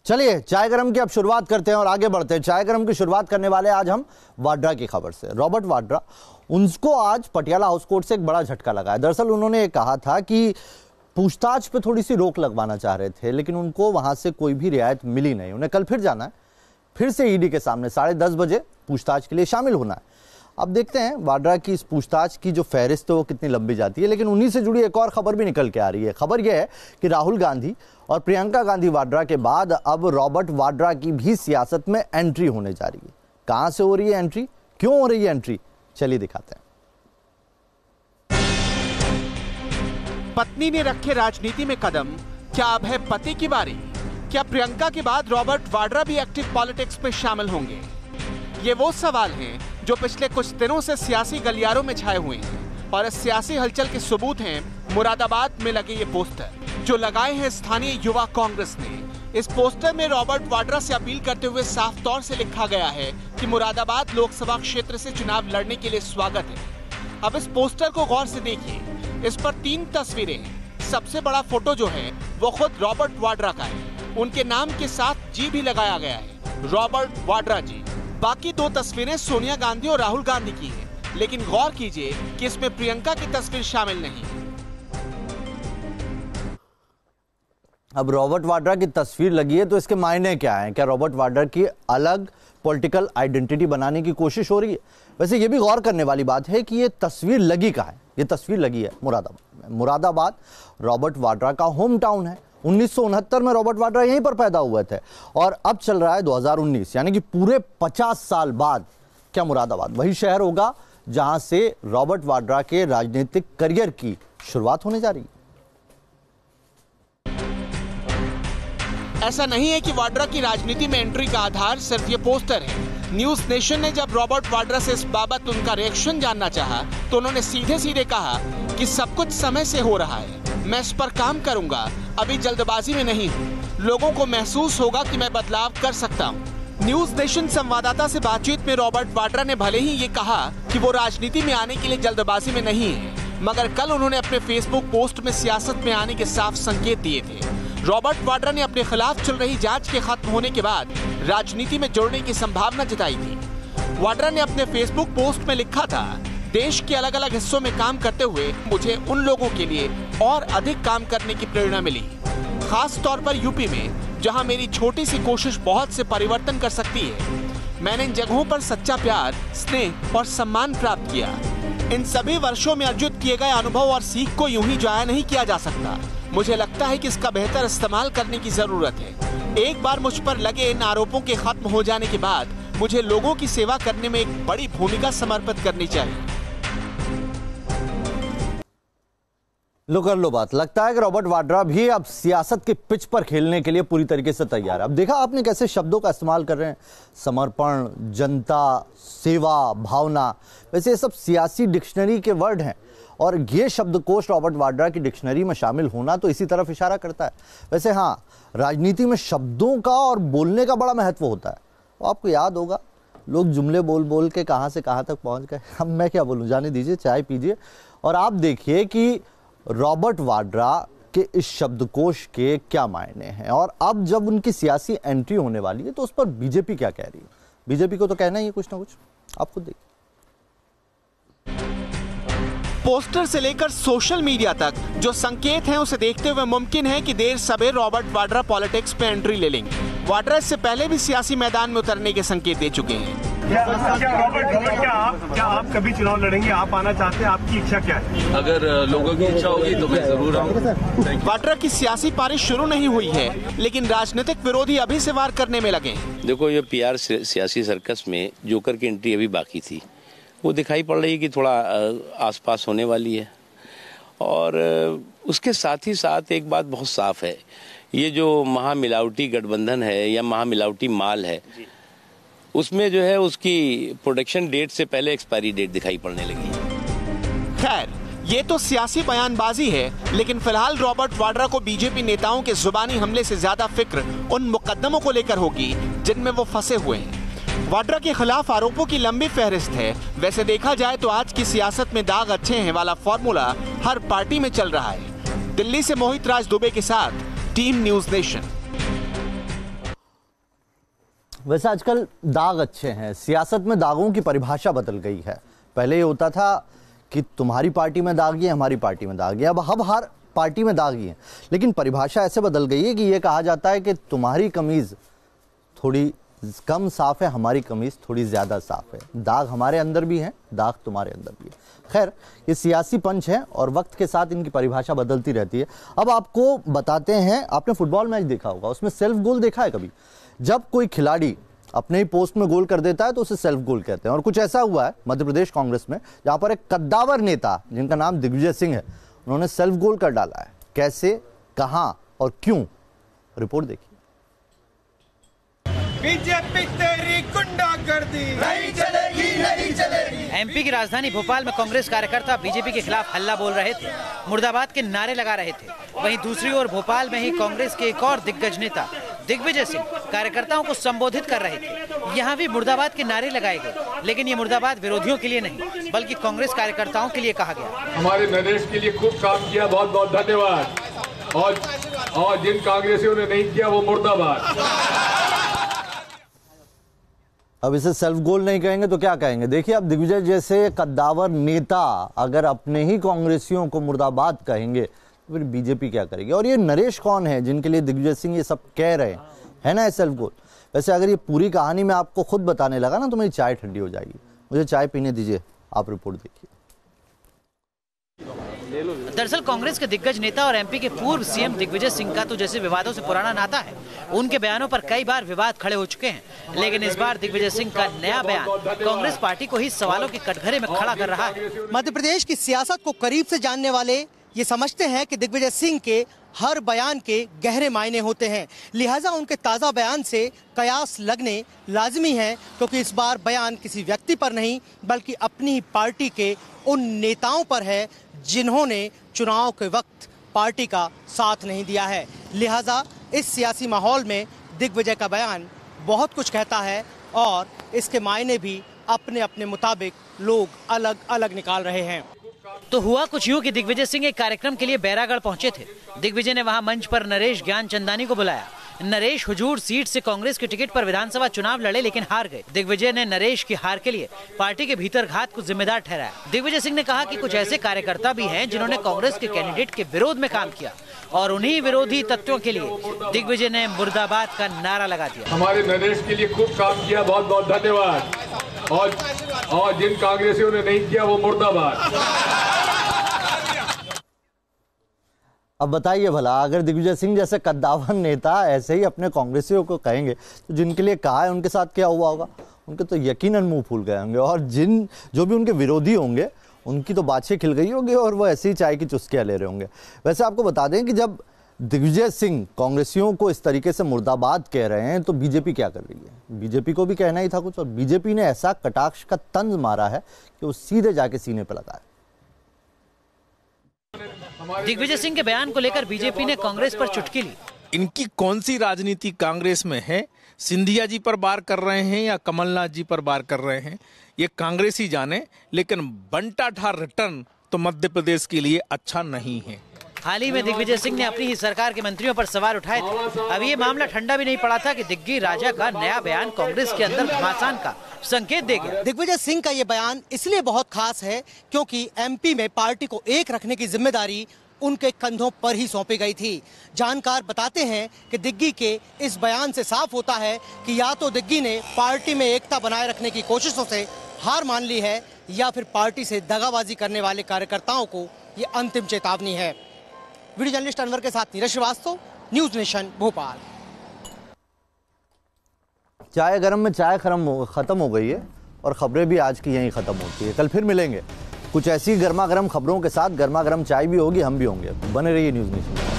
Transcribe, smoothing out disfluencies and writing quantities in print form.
चलिए चाय गरम की अब शुरुआत करते हैं और आगे बढ़ते हैं। चाय गरम की शुरुआत करने वाले आज हम वाड्रा की खबर से। रॉबर्ट वाड्रा, उनको आज पटियाला हाउस कोर्ट से एक बड़ा झटका लगा है। दरअसल उन्होंने ये कहा था कि पूछताछ पे थोड़ी सी रोक लगवाना चाह रहे थे, लेकिन उनको वहां से कोई भी रियायत मिली नहीं। उन्हें कल फिर जाना है, फिर से ईडी के सामने 10:30 बजे पूछताछ के लिए शामिल होना है। अब देखते हैं वाड्रा की इस पूछताछ की जो फहरिस्त है वो कितनी लंबी जाती है। लेकिन उन्हीं से जुड़ी एक और खबर भी निकल के आ रही है। खबर यह है कि राहुल गांधी और प्रियंका गांधी वाड्रा के बाद अब रॉबर्ट वाड्रा की भी सियासत में एंट्री होने जा रही है। कहां से हो रही है एंट्री, क्यों हो रही है एंट्री, चलिए दिखाते हैं। पत्नी ने रखे राजनीति में कदम, क्या अब है पति की बारी? क्या प्रियंका के बाद रॉबर्ट वाड्रा भी एक्टिव पॉलिटिक्स में शामिल होंगे? ये वो सवाल हैं जो पिछले कुछ दिनों से सियासी गलियारों में छाए हुए हैं और इस सियासी हलचल के सबूत हैं मुरादाबाद में लगे ये पोस्टर जो लगाए हैं स्थानीय युवा कांग्रेस ने। इस पोस्टर में रॉबर्ट वाड्रा से अपील करते हुए साफ तौर से लिखा गया है कि मुरादाबाद लोकसभा क्षेत्र से चुनाव लड़ने के लिए स्वागत है। अब इस पोस्टर को गौर से देखिए। इस पर 3 तस्वीरें हैं। सबसे बड़ा फोटो जो है वो खुद रॉबर्ट वाड्रा का है। उनके नाम के साथ जी भी लगाया गया है, रॉबर्ट वाड्रा जी। बाकी 2 तस्वीरें सोनिया गांधी और राहुल गांधी की हैं, लेकिन गौर कीजिए कि इसमें प्रियंका की तस्वीर शामिल नहीं है। अब रॉबर्ट वाड्रा की तस्वीर लगी है तो इसके मायने क्या हैं? क्या रॉबर्ट वाड्रा की अलग पॉलिटिकल आइडेंटिटी बनाने की कोशिश हो रही है? वैसे ये भी गौर करने वाली बात है कि ये तस्वीर लगी कहाँ है। ये तस्वीर लगी है मुरादाबाद में। मुरादाबाद रॉबर्ट वाड्रा का होम टाउन है। 1969 में रॉबर्ट वाड्रा यहीं पर पैदा हुए थे और अब चल रहा है 2019, यानी कि पूरे 50 साल बाद क्या मुरादाबाद वही शहर होगा जहां से रॉबर्ट वाड्रा के राजनीतिक करियर की शुरुआत होने जा रही है। ऐसा नहीं है कि वाड्रा की राजनीति में एंट्री का आधार सिर्फ ये पोस्टर है। न्यूज नेशन ने जब रॉबर्ट वाड्रा से इस बाबत उनका रिएक्शन जानना चाहा तो उन्होंने सीधे सीधे कहा कि सब कुछ समय से हो रहा है, मैं इस पर काम करूंगा, अभी जल्दबाजी में नहीं हूँ। लोगों को महसूस होगा कि मैं बदलाव कर सकता हूँ। न्यूज नेशन संवाददाता से बातचीत में रॉबर्ट वाड्रा ने भले ही ये कहा कि वो राजनीति में आने के लिए जल्दबाजी में नहीं है, मगर कल उन्होंने अपने फेसबुक पोस्ट में सियासत में आने के साफ संकेत दिए थे। रॉबर्ट वाड्रा ने अपने खिलाफ चल रही जांच के खत्म होने के बाद राजनीति में जुड़ने की संभावना जताई थी। वाड्रा ने अपने फेसबुक पोस्ट में लिखा था, देश के अलग अलग हिस्सों में काम करते हुए मुझे उन लोगों के लिए और अधिक काम करने की प्रेरणा मिली, खास तौर पर यूपी में जहां मेरी छोटी सी कोशिश बहुत से परिवर्तन कर सकती है। मैंने इन जगहों पर सच्चा प्यार, स्नेह और सम्मान प्राप्त किया। इन सभी वर्षों में अर्जित किए गए अनुभव और सीख को यूं ही जाया नहीं किया जा सकता। मुझे लगता है कि इसका बेहतर इस्तेमाल करने की जरूरत है। एक बार मुझ पर लगे इन आरोपों के खत्म हो जाने के बाद मुझे लोगों की सेवा करने में एक बड़ी भूमिका समर्पित करनी चाहिए। लो कर लो बात। लगता है कि रॉबर्ट वाड्रा भी अब सियासत के पिच पर खेलने के लिए पूरी तरीके से तैयार है। अब देखा आपने कैसे शब्दों का इस्तेमाल कर रहे हैं, समर्पण, जनता, सेवा, भावना। वैसे ये सब सियासी डिक्शनरी के वर्ड हैं और ये शब्दकोश रॉबर्ट वाड्रा की डिक्शनरी में शामिल होना तो इसी तरफ इशारा करता है। वैसे हाँ, राजनीति में शब्दों का और बोलने का बड़ा महत्व होता है। तो आपको याद होगा लोग जुमले बोल बोल के कहाँ से कहाँ तक पहुँच गए। अब मैं क्या बोलूँ, जाने दीजिए, चाय पीजिए और आप देखिए कि रॉबर्ट वाड्रा के इस शब्दकोश के क्या मायने हैं। और अब जब उनकी सियासी एंट्री होने वाली है तो उस पर बीजेपी क्या कह रही है। बीजेपी को तो कहना ही है कुछ ना कुछ, आप खुद देखिए। पोस्टर से लेकर सोशल मीडिया तक जो संकेत हैं उसे देखते हुए मुमकिन है कि देर सवेर रॉबर्ट वाड्रा पॉलिटिक्स में एंट्री ले लेंगे। वाड्रा इससे पहले भी सियासी मैदान में उतरने के संकेत दे चुके हैं। क्या आप कभी चुनाव लड़ेंगे? आप आना चाहते हैं? आपकी इच्छा क्या है? अगर लोगों की इच्छा होगी तो मैं जरूर आऊंगा। वाड्रा की सियासी पारी शुरू नहीं हुई है, लेकिन राजनीतिक विरोधी अभी से वार करने में लगे हैं। देखो, ये पीआर सियासी सर्कस में जोकर की एंट्री अभी बाकी थी, वो दिखाई पड़ रही है कि थोड़ा आसपास होने वाली है। और उसके साथ ही साथ एक बात बहुत साफ है, ये जो महामिलावटी गठबंधन है या महामिलावटी माल है, उसमें जो है उसकी प्रोडक्शन डेट से पहले एक्सपायरी डेट दिखाई पड़ने लगी है। खैर, ये तो सियासी बयानबाजी है, लेकिन फिलहाल रॉबर्ट वाड्रा को बीजेपी नेताओं के जुबानी हमले से ज्यादा फिक्र उन मुकदमों को लेकर होगी जिनमें वो फंसे हुए हैं। वाड्रा के खिलाफ आरोपों की लंबी फहरिस्त है। वैसे देखा जाए तो आज की सियासत में दाग अच्छे हैं वाला फॉर्मूला हर पार्टी में चल रहा है। दिल्ली से मोहित राज दुबे के साथ टीम न्यूज नेशन। वैसे आजकल दाग अच्छे हैं, सियासत में दागों की परिभाषा बदल गई है। पहले ये होता था कि तुम्हारी पार्टी में दागी है, हमारी पार्टी में दागी है, अब हर पार्टी में दागी है। लेकिन परिभाषा ऐसे बदल गई है कि ये कहा जाता है कि तुम्हारी कमीज थोड़ी कम साफ है, हमारी कमीज थोड़ी ज्यादा साफ है। दाग हमारे अंदर भी है, दाग तुम्हारे अंदर भी है। खैर, ये सियासी पंच है और वक्त के साथ इनकी परिभाषा बदलती रहती है। अब आपको बताते हैं, आपने फुटबॉल मैच देखा होगा, उसमें सेल्फ गोल देखा है कभी? जब कोई खिलाड़ी अपने ही पोस्ट में गोल कर देता है तो उसे सेल्फ गोल कहते हैं। और कुछ ऐसा हुआ है मध्य प्रदेश कांग्रेस में, जहां पर एक कद्दावर नेता जिनका नाम दिग्विजय सिंह है, उन्होंने सेल्फ गोल कर डाला है। कैसे, कहां और क्यों, रिपोर्ट देखिए। बीजेपी तेरी गुंडागर्दी नहीं चलेगी, नहीं चलेगी। एमपी की राजधानी भोपाल में कांग्रेस कार्यकर्ता बीजेपी के खिलाफ हल्ला बोल रहे थे, मुर्दाबाद के नारे लगा रहे थे। वहीं दूसरी ओर भोपाल में ही कांग्रेस के एक और दिग्गज नेता दिग्विजय सिंह कार्यकर्ताओं को संबोधित कर रहे थे। यहाँ भी मुर्दाबाद के नारे लगाए गए, लेकिन ये मुर्दाबाद विरोधियों के लिए नहीं बल्कि कांग्रेस कार्यकर्ताओं के लिए कहा गया। हमारे नरेश के लिए खूब काम किया, बहुत बहुत धन्यवाद। और जिन कांग्रेसियों ने नहीं किया वो मुर्दाबाद। अब इसे सेल्फ गोल नहीं कहेंगे तो क्या कहेंगे? देखिए, अब दिग्विजय जैसे कद्दावर नेता अगर अपने ही कांग्रेसियों को मुर्दाबाद कहेंगे तो फिर बीजेपी क्या करेगी? और ये नरेश कौन है जिनके लिए दिग्विजय सिंह ये सब कह रहे हैं, है ना, सेल्फ गोल? वैसे अगर ये पूरी कहानी मैं आपको खुद बताने लगा ना तो मेरी चाय ठंडी हो जाएगी। मुझे चाय पीने दीजिए, आप रिपोर्ट देखिए। दरअसल कांग्रेस के दिग्गज नेता और एमपी के पूर्व सीएम दिग्विजय सिंह का तो जैसे विवादों से पुराना नाता है, उनके बयानों पर कई बार विवाद खड़े हो चुके हैं। लेकिन इस बार दिग्विजय सिंह का नया बयान कांग्रेस पार्टी को ही सवालों के कटघरे में खड़ा कर रहा है। मध्य प्रदेश की सियासत को करीब से जानने वाले ये समझते हैं कि दिग्विजय सिंह के हर बयान के गहरे मायने होते हैं, लिहाजा उनके ताज़ा बयान से कयास लगने लाजमी है, क्योंकि इस बार बयान किसी व्यक्ति पर नहीं बल्कि अपनी ही पार्टी के उन नेताओं पर है जिन्होंने चुनाव के वक्त पार्टी का साथ नहीं दिया है। लिहाजा इस सियासी माहौल में दिग्विजय का बयान बहुत कुछ कहता है और इसके मायने भी अपने अपने मुताबिक लोग अलग अलग निकाल रहे हैं। तो हुआ कुछ यूं कि दिग्विजय सिंह एक कार्यक्रम के लिए बैरागढ़ पहुंचे थे। दिग्विजय ने वहां मंच पर नरेश ज्ञानचंदानी को बुलाया। नरेश हुजूर सीट से कांग्रेस के टिकट पर विधानसभा चुनाव लड़े लेकिन हार गए। दिग्विजय ने नरेश की हार के लिए पार्टी के भीतर घात को जिम्मेदार ठहराया। दिग्विजय सिंह ने कहा कि कुछ ऐसे कार्यकर्ता भी हैं जिन्होंने कांग्रेस के कैंडिडेट के विरोध में काम किया और उन्हीं विरोधी तत्वों के लिए दिग्विजय ने मुर्दाबाद का नारा लगा दिया। हमारे नरेश के लिए खूब काम किया, बहुत बहुत धन्यवाद। और जिन कांग्रेसियों ने नहीं किया वो मुर्दाबाद। अब बताइए भला, अगर दिग्विजय सिंह जैसे कद्दावर नेता ऐसे ही अपने कांग्रेसियों को कहेंगे तो जिनके लिए कहा है उनके साथ क्या हुआ होगा? उनके तो यकीनन मुंह फूल गए होंगे, और जो भी उनके विरोधी होंगे उनकी तो बाछें खिल गई होंगी और वो ऐसे ही चाय की चुस्कियां ले रहे होंगे। वैसे आपको बता दें कि जब दिग्विजय सिंह कांग्रेसियों को इस तरीके से मुर्दाबाद कह रहे हैं तो बीजेपी क्या कर रही है? बीजेपी को भी कहना ही था कुछ, और बीजेपी ने ऐसा कटाक्ष का तंज मारा है कि वो सीधे जाके सीने पर लगा है। दिग्विजय सिंह के बयान को लेकर बीजेपी ने कांग्रेस पर चुटकी ली। इनकी कौन सी राजनीति कांग्रेस में है? सिंधिया जी पर वार कर रहे हैं या कमलनाथ जी पर वार कर रहे हैं, ये कांग्रेस ही जाने। लेकिन बंटाढार रिटर्न तो मध्य प्रदेश के लिए अच्छा नहीं है। हाल ही में दिग्विजय सिंह ने अपनी ही सरकार के मंत्रियों पर सवाल उठाए थे। अब ये मामला ठंडा भी नहीं पड़ा था कि दिग्गी राजा का नया बयान कांग्रेस के अंदर घमासान का संकेत दे गया। दिग्विजय सिंह का ये बयान इसलिए बहुत खास है क्योंकि एमपी में पार्टी को एक रखने की जिम्मेदारी उनके कंधों पर ही सौंपी गई थी। जानकार बताते हैं कि दिग्गी के इस बयान से साफ होता है कि या तो दिग्गी ने पार्टी में एकता बनाए रखने की कोशिशों से हार मान ली है या फिर पार्टी से दगाबाजी करने वाले कार्यकर्ताओं को ये अंतिम चेतावनी है। वीडियो जर्नलिस्ट अनवर के साथ नीरज श्रीवास्तव, न्यूज नेशन भोपाल। चाय गरम में चाय खत्म हो गई है और खबरें भी आज की यहीं खत्म होती है। कल फिर मिलेंगे कुछ ऐसी गर्मा गर्म खबरों के साथ। गर्मा गर्म चाय भी होगी, हम भी होंगे। बने रहिए न्यूज नेशन।